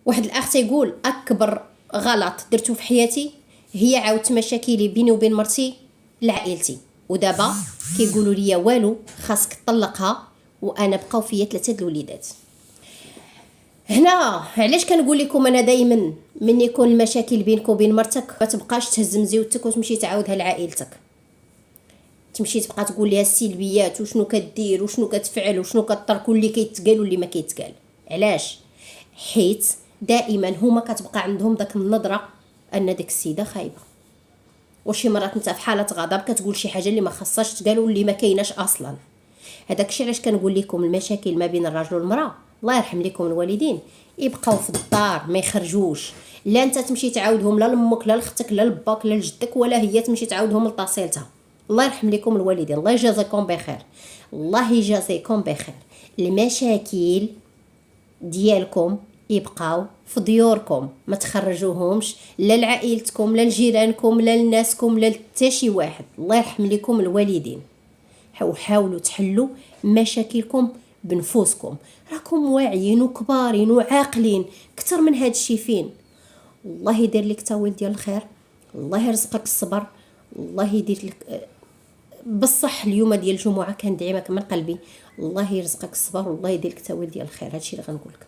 واحد الاخ تيقول اكبر غلط درتو في حياتي هي عاودت مشاكلي بيني وبين مرتي لعائلتي، ودابا كيقولوا لي والو خاصك تطلقها وانا بقاو فيا 3 الوليدات. هنا علاش كنقول لكم انا دائما من يكون المشاكل بينك وبين مرتك ما تبقاش تهز مزيوتك وتمشي تعاودها لعائلتك، تمشي تبقى تقول لها السلبيات وشنو كدير وشنو كتفعل وشنو كترك واللي كيتقال واللي ما كيتقال. علاش؟ حيت دائما هما كتبقى عندهم داك النظره ان ديك السيده خايبه، وشي مرات انت في حاله غضب كتقول شي حاجه اللي ما خصهاش تقال واللي ما كايناش اصلا. هذاك الشيء علاش كنقول لكم المشاكل ما بين الرجل والمراه الله يرحم لكم الوالدين يبقاو في الدار ما يخرجوش، لا انت تمشي تعاودهم لا لامك لا لختك لا لباك لا لجدك ولا هي تمشي تعاودهم لطاسيلتها. الله يرحم لكم الوالدين، الله يجازيكم بخير، الله يجازيكم بخير. المشاكل ديالكم يبقاو في ديوركم، ما تخرجوهمش لا لعائلتكم لا لجيرانكم لا لناسكم لا حتى شي واحد. الله يرحم لكم الوالدين، حاولوا تحلوا مشاكلكم بنفوسكم، راكم واعيين وكبارين وعاقلين اكثر من هاد الشي. فين الله يدير لك تاويل ديال الخير، الله يرزقك الصبر، الله يدير لك بالصح. اليوم ديال الجمعه كندعمك من قلبي، الله يرزقك الصبر والله يدير لك تاويل ديال الخير. هادشي اللي غنقول لك.